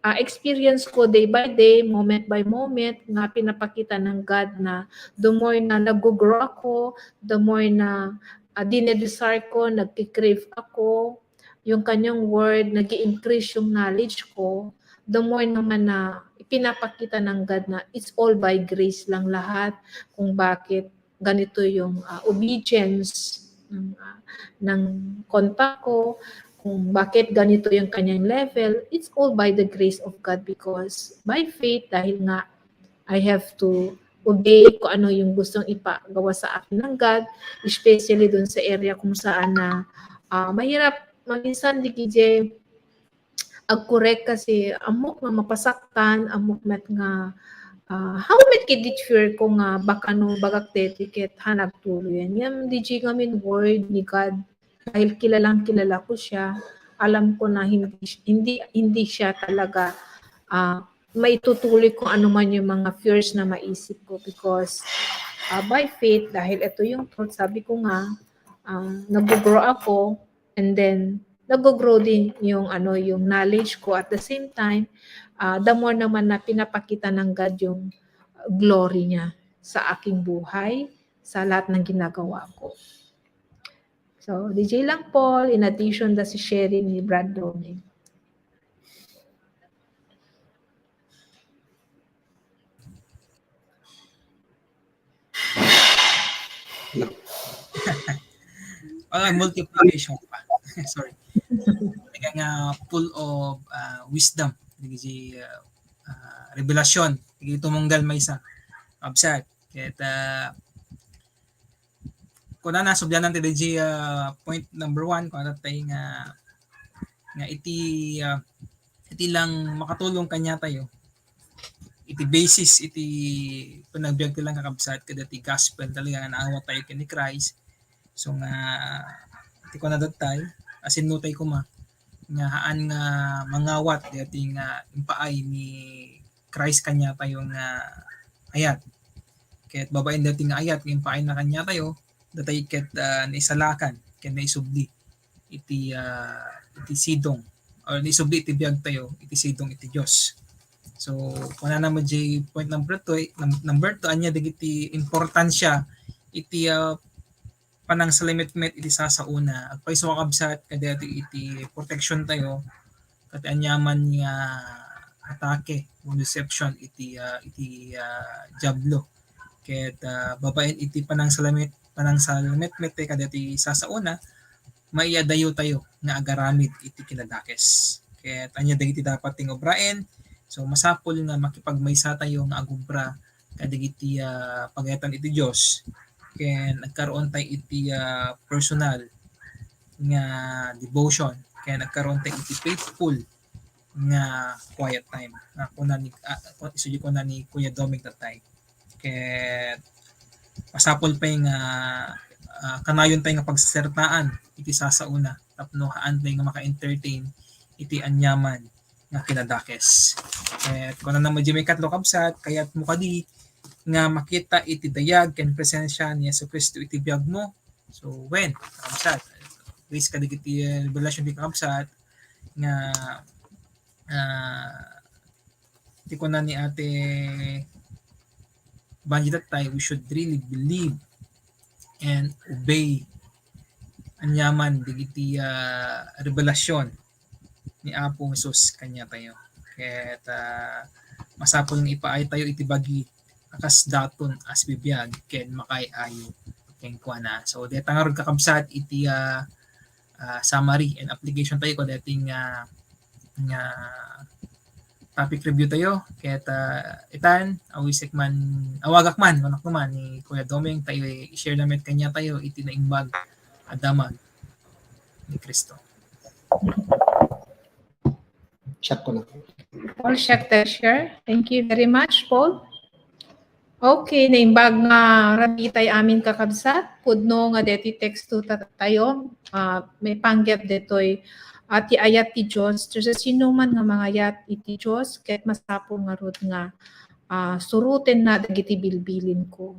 experience ko day by day, moment by moment nga pinapakita ng God na the more na nag-grow ako, the more na dinedesire ko, nagki-crave ako, yung kanyang word, nag-i-increase yung knowledge ko, the more naman na pinapakita ng God na it's all by grace lang lahat kung bakit ganito yung obedience ng contact ko, kung bakit ganito yung kanyang level, it's all by the grace of God because by faith, dahil nga I have to obey kung ano yung gustong ipagawa sa akin ng God, especially dun sa area kung saan na mahirap, minsan di kije ag-correct kasi amok nga mapasaktan, amok met nga how met kidit fear ko nga baka no bagak etiquette hanag tuloy yan. Yan di kami word ni God dahil kilala ko siya. alam ko na hindi siya talaga maitutuloy kung ano man yung mga fears na maisip ko, because by faith, dahil ito yung truth, sabi ko nga, nag-grow ako, and then nag-grow din yung yung knowledge ko. At the same time, the more naman na pinapakita ng God yung glory niya sa aking buhay, sa lahat ng ginagawa ko. So, DJ lang Paul, in addition sa si sharing ni Brad Doming. Multiplication pa. Sorry. Kaya nga full of wisdom. Hindi revelasyon. Hindi tumunggal may isa. Absat. Kaya kung na nasubyanan tayo di point number 1, kung ano tayo nga iti lang makatulong kanya tayo. Iti basis, iti panagbiag ko lang kakabsat kada ti gospel talaga nga naawa tayo kay ni Christ. So nga iti ko na datay asin nutay ko ma nga haan nga mangawat dati nga impaay ni Christ kanya tayo nga ayat. Ket babaen dati nga ayat nga impaay na kanya tayo datay ket naisalakan ket naisubli iti sidong or naisubli iti biag tayo iti sidong iti Dios. So kung na naman di point number 2 anya digiti importansya iti panang salimitmet iti sasauna at paiso kakabsat kadati iti protection tayo kat anyaman nga atake o deception iti jablo ket babaen iti panang salimitmet tayo kadati sasauna maiadayo tayo nga agaramid iti kinadakes ket anya dagiti dapat ting obraen. So masapol nga makipagmaysa tayo nga agubra kadagiti pagayatan iti Dios ken nagkaroon tayo iti personal nga devotion ken nagkaroon tayo iti faithful nga quiet time na kuna ni Kuya Doming tatay ket masapol pa nga kanayon tayo nga pagsertaan iti sasauna tapno haan tayo nga maka-entertain iti anyaman nga kinadakes. Kung na naman di may katlo kabsat, kaya't mo kadi nga makita iti dayag ken presensya ni Yesu Kristo iti biag mo. So when kabsat, please kadig iti revelation di kabsat nga iti ko na ni ate Banji tatay, we should really believe and obey anyaman digiti revelasyon ni Apo Jesus kanya tayo. Ket masapol nga ipaay tayo iti bagi akas daton as bibiyag ken makay ayo ken kuana. So deta nga kakabsat iti summary and application tayo ko dating nga topic review tayo ket itan awisek man awagak man manak man ni Kuya Doming tayo i-share namin kanya tayo iti naimbag adamag ni Kristo. Check ko na. Paul share. Thank you very much, Paul. Okay, naimbag nga rabitay amin kakabsat. Pudno nga deti teksto tayo. May panggap detoy ti ayat ti Diyos. Sa sino man nga mga ayat iti Diyos, ket masapol nga rod nga suruten na dagiti bilbilin ko.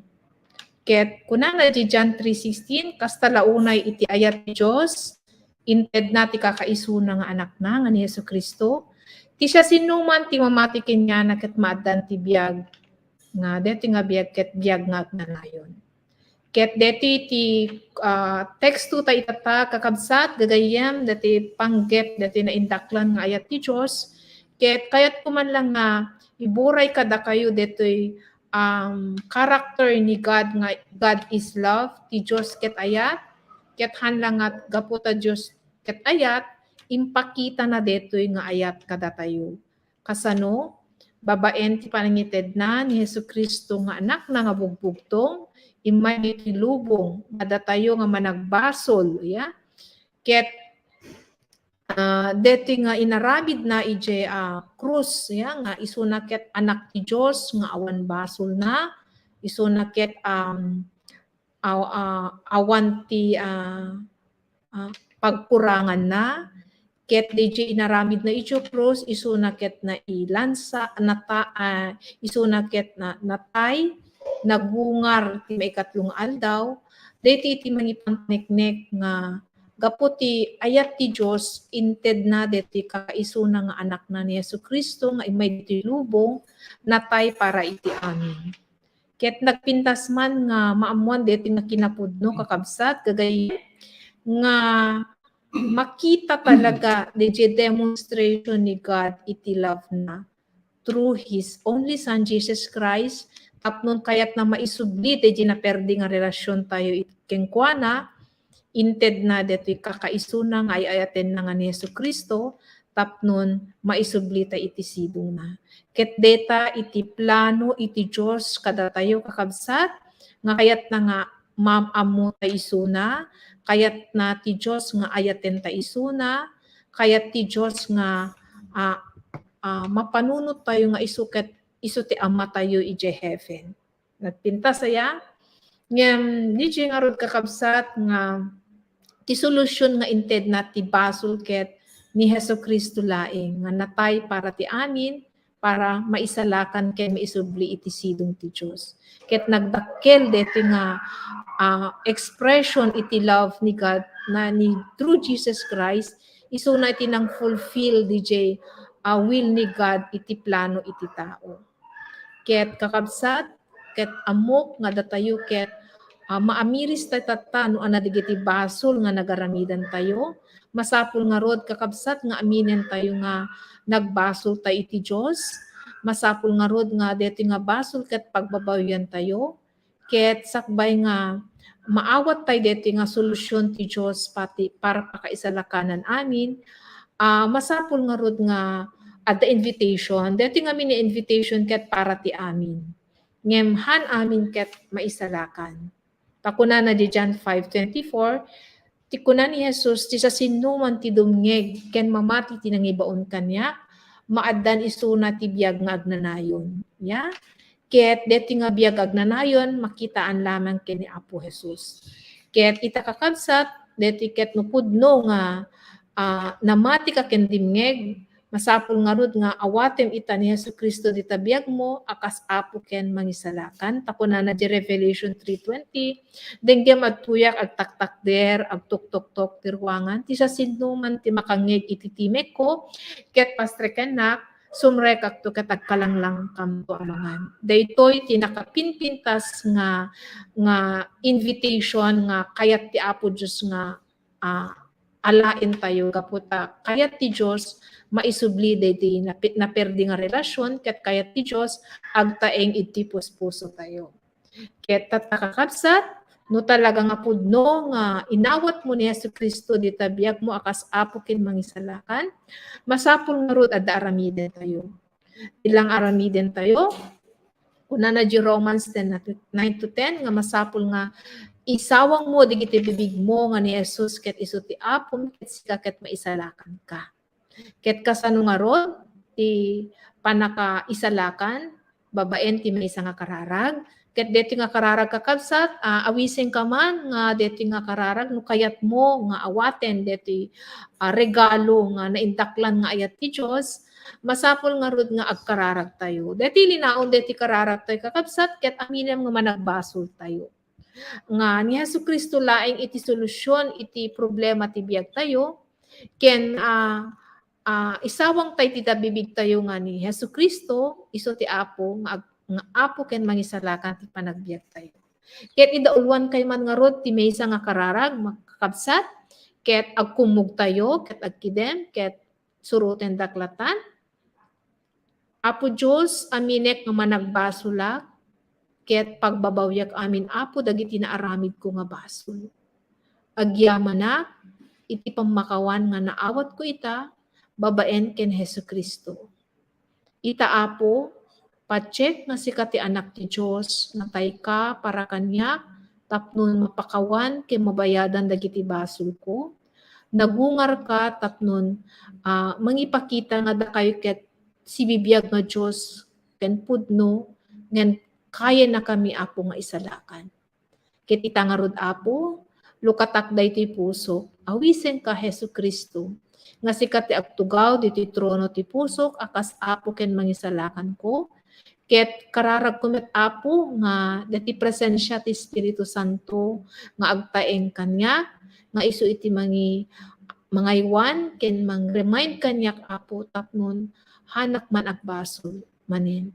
Ket kunang na di John 3:16, kasta launay iti ayat ti Diyos, inted na ti kakaisuna nga anak na nga ni Yesu Kristo. Ti siya sinuman ti mamatikin niya na ket maadan ti biag nga deti nga biag ket biag nga nayon. Ket deti ti teksto ta itata kakabsat gagayem deti panggep deti na indaklan nga ayat ti Dios ket kayat kuman lang nga iburay kada kayo detoy character ni God nga God is love ti Dios ket ayat ket hanlang nga gapu ta Dios ket ayat impakita na detoy nga ayat kada tayo. Kasano, babaen ti panangited na ni Yesu Kristo nga anak na nga bugbugtong, imay ti lubong, kada tayo nga managbasol, ya? Ket deti nga inarabid na ije krus, ya? Nga isunaket anak ti Diyos, nga awan basol na, isunaket awan ti pagkurangan na, ket DJ inaramid na ijo cross isuna ket na ilansa isuna ket na natay nagungar ti maikatlong aldaw deti iti mangipaneknek nga gapu ti ayat ti Dios inted na deti kaisuna nga anak na ni Jesucristo nga imay ti lubong natay para iti amin. Ket nagpintas man nga maamuan deti nga kinapudno kakabsat gagay nga makita talaga the demonstration ni God iti love na through His only Son Jesus Christ tapnon kayat na maisubli ti naperdi nga relasyon tayo kenkwana inted na detoy kakaisuna nga ayayaten na nga ni Jesucristo tapnon maisubli ta iti sidong na. Ket deta iti plano iti Dios kada tayo kakabsat nga kayat na nga mamamu ta isuna, kayat na ti Dios nga ayaten ta isuna, kayat ti Dios nga mapanunot tayo nga isuket isu ti Ama tayo ije heaven. Nagpinta saya ngem DJ nga rod kakabsat nga ti solusyon nga inted na ti basol ket ni Jesucristo laeng nga natay para ti amin para maisalakan ken maisubli iti sidong ti Dios. Ket nagdakkel deti nga expression iti love ni God na ni through Jesus Christ isuna iti nang fulfill DJ will ni God iti plano iti tao. Ket kakabsat ket amok nga datayo ket maamiris tayo no anadigiti basol nga nagaramidan tayo. Masapul nga rod kakabsat nga aminen tayo nga nagbasol tayo iti Diyos. Masapul nga rod nga deti nga basol ket pagbabawyan tayo. Ket sakbay nga maawat tayo deti nga solusyon ti Diyos pati para pakaisalakanan amin. Masapul nga rod nga at the invitation. Deti nga mini-invitation ket para ti amin. Ngemhan amin ket maisalakan. Takuna na di John 5:24, ti kuna ni Jesus, ti sa sinuman ti dumngeg, ken mamati ti nangibaon kanya, maaddan isuna ti biyag nga agnanayon. Ya? Ket deti nga biyag agnanayon, makitaan lamang ken ni Apo Jesus. Ket ita kakabsat, deti ket nupudno nga namati ka ken dimngeg, masapul nga rod nga awatem ita ni Jesucristo di tabiyag mo akas apo ken mangisalakan takuna na di Revelation 3:20 denggem adtuyak agtaktak der agtuktok-tok ti ruangan ti sa sinuman ti makangeg iti timek ko ket pastrekenak sumrek akto ket agkalanglang kamto amangan daytoy ti nakapinpintas nga invitation nga kayat ti Apo Dios nga alain tayo kaputa kayat ti Dios maisubli deti naperdi nga relasyon ket kayat ti Dios agtaeng iti puso tayo. Ket tatakakabsat no talaga nga pudno nga inawat mo ni Jesucristo di tabiyag mo akas apo ken mangisalakan masapul nga rod adda aramiden tayo. Ilang aramiden tayo kuna na di Romans 9-10 nga masapul nga isawang mo digiti bibig mo nga ni Jesus ket isu ti apo ket sika ket maisalakan ka. Ket kasano nga rod ti panakaisalakan babaen ti maysa nga kararag ket deti nga kararag kakabsat awisen ka man nga deti nga kararag no kayat mo nga awaten deti regalo nga naindaklan nga ayat ti Dios masapol nga rod nga agkararag tayo deti linaon deti kararag tayo kakabsat ket aminem nga managbasol tayo nga ni Jesucristo laeng iti solusyon iti problema ti biag tayo ken isawang tayo ti bibig tayo nga ni Jesucristo isu ti Apo nga Apo ken mangisalakan ti panagbiag tayo. Ket idaulwan kay man nga rod ti maysa nga kararag makakabsat ket agkumog tayo ket agkidem ket suruten daklatan. Apo Dios aminek nga managbasolak ket pagbabawyag amin Apo dagiti naaramid ko nga basol. Agyamanak iti pamakawan nga naawat ko ita babaen ken Jesucristo. Ita Apo, pacheck nga sika ti anak ti Dios natay ka para kanya tapnon mapakawan ken mabayadan dagiti basol ko. Nagungar ka tapnon mangipakita nga da kayo ket sibibiyag nga Dios ken pudno ngan kaya na kami Apo nga isalakan. Ket ita nga rod Apo, lukatak daytoy puso, awisen ka Jesucristo. nga sikat ti agtugaw diti trono ti pusok akas apo ken mangisalakan ko. Ket kararag ko met apo nga dati presensya ti Espiritu Santo nga agtaeng kanya nga isu iti mangaywan ken mang-remind kanyak apo tapnon hanak man agbasol manen.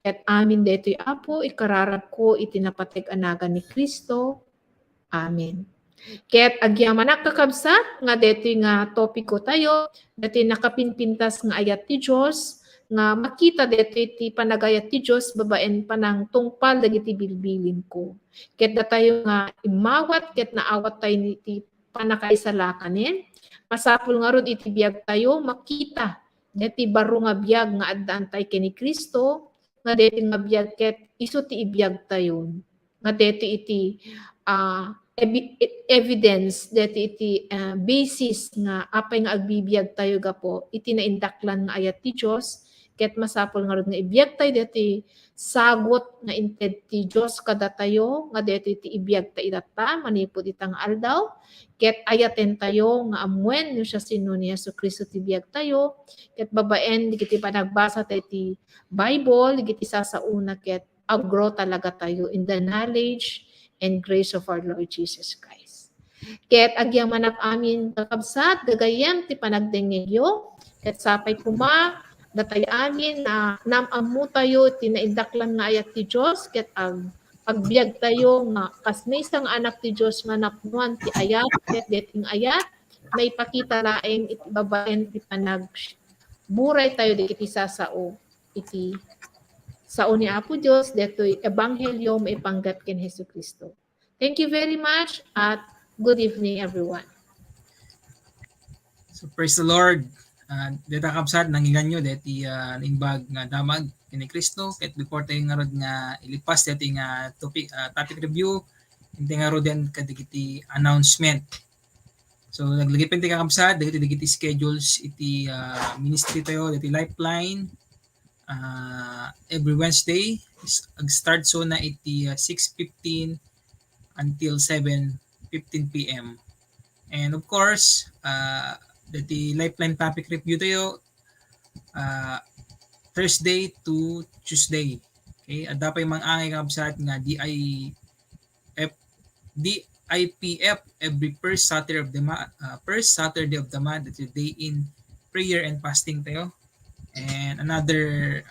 Ket amin detoy apo ikararag ko iti napateg anagan ni Kristo. Amen. Ket agyamanak kakabsat nga detoy nga topiko tayo dati nakapinpintas nga ayat ti Dios nga makita dito iti panagayat ti Diyos babaen panang tungpal dagiti bilbilin ko. Ket datayo nga imawat ket naawat tayo iti panakaisalakanen. Masapul nga rod iti biag tayo makita deti baro nga biag nga addaan tayo ken ni Kristo nga deti nga biag ket isu ti ibiag tayo. Nga deti iti evidence deti iti basis nga apay nga agbibiyag tayo gapo iti naindaklan nga ayat ti Diyos. Ket masapol nga ron nga ibiyag tayo deti sagot nga inted ti Dios kada tayo nga deti ti ibiyag ta itata manipod itang aldaw. Ket ayaten tayo nga amwen no siya sino ni Jesucristo ti biyag tayo. Ket babaen digiti panagbasa tayo ti Bible digiti sasauna ket aggrow talaga tayo in the knowledge and grace of our Lord Jesus Christ. Ket agyamanak amin kakabsat gagayem ti panagdengegyo ket sapay kuma datay amin na namamu tayo tinaindaklan nga ayat ti Dios ket agbiag tayo nga kas may isang anak ti Dios nga napnuan ti ayat ket deting ayat may pakita laeng iti babaen ti panag buray tayo digiti sasao iti sao ni Apo Dios detoy ebanghelyo maipanggap ken Jesucristo. Thank you very much at good evening everyone. So praise the Lord. Deta kapsat nanginganyo deti imbag nga damag kini Kristo ket before tayo nga rod nga ilipas deti nga topic review hindi nga rod den kadigiti announcement. So naglagay penti kakabsat dagiti schedules iti ministry tayo deti Lifeline every Wednesday ag-start so na iti 6:15 until 7:15 PM. And of course, dati Lifeline topic review tayo Thursday to Tuesday. Okay, adda pa yung mga angay kabsat nga DIPF every first Saturday of the month, that's a day in prayer and fasting tayo. And another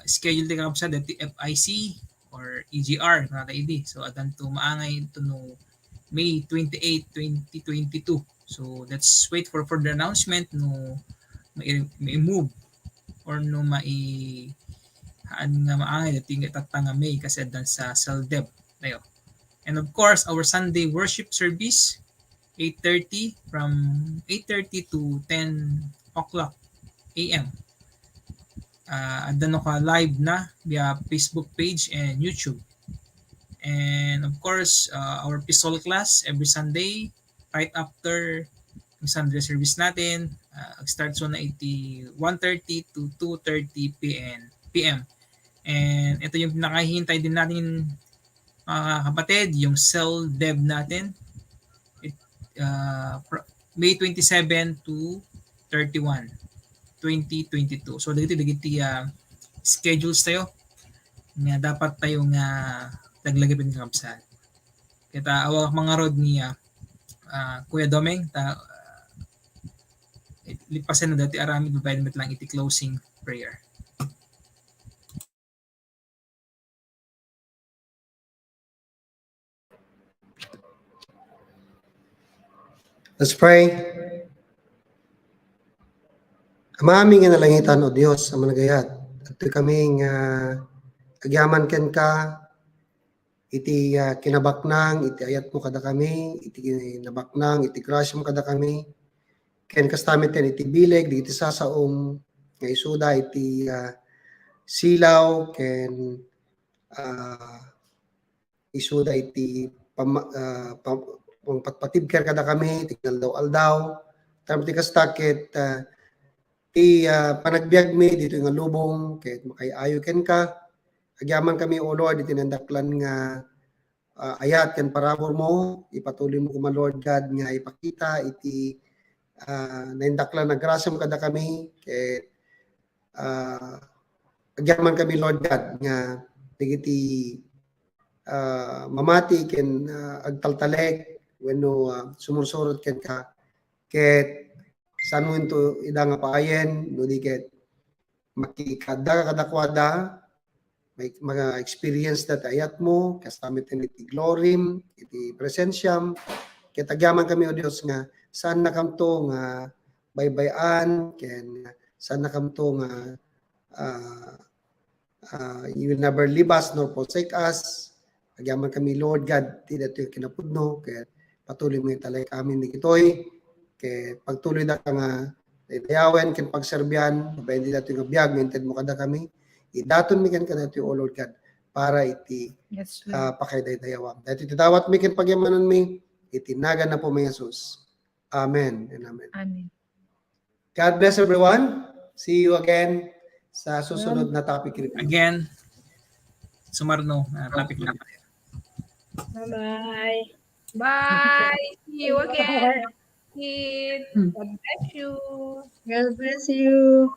schedule tayo kabsat dati FIC or EGR na ID. So adan to maangay to no May 28, 2022. So let's wait for further announcement no may move or no nga maangay dating tatanga May kasi dan sa CELDEB tayo. And of course, our Sunday worship service 8:30 from 8:30 to 10 o'clock AM. Andano ka live na via Facebook page and YouTube. And of course, our Pistol class every Sunday right after yung Sunday service natin. Start so na 1:30 to 2:30 PM. And ito yung nakahihintay din natin mga kapatid, yung CELDEB natin. May 27 to 31, 2022. So dagiti schedules tayo nga dapat tayo nga taglagay pin kakabsat. Kita awak mga rod niya Kuya Domeng lipasan na dati arami babayad met lang iti closing prayer. Let's pray. Amaming nga nalangitan o Diyos sa managayat. At kaming agyaman ken ka iti kinabaknang iti ayat mo kada kami iti kinabaknang iti grasya mo kada kami ken kastamit ken iti bileg iti sasaom nga isuda iti silaw ken isuda iti patpatibker kada kami iti aldaw tamti kastakit ti panagbiag mi dito nga lubong ket makayayo ken ka agyaman kami o Lord iti nandaklan nga ayat ken parabor mo ipatuloy mo kuma Lord God nga ipakita iti naindaklan na grasya mo kada kami kay agyaman kami Lord God nga digiti mamati ken agtaltalek wenno sumursurot ken ka ket saan mo ito idang paayen no di ket makikada kadakwada may mga experience na ayat mo kastamit iti glorim iti presensyam ket agyaman kami o Dios nga saan na kamto nga baybayan ken saan na kamto nga you will never leave us nor forsake us. Agyaman kami, Lord God, ti dato yung kinapudno, kaya patuloy mo italay kami ni Kitoy, kaya pagtuloy na ka nga, dayawen, kin pagserbian, babayin di dato yung biyag, maintain mo kada kami, idaton mi kan dato yung, O Lord God, para iti Yes, Lord. pakaydaydayawang. Dahil iti dawat mi kin pagyamanan mi, itinagan na po may Jesus. Amen and amen. Amen. God bless everyone. See you again sa susunod na topic review. Again, sumarno na topic lang. Bye-bye. Bye. See you again. God bless you. God bless you.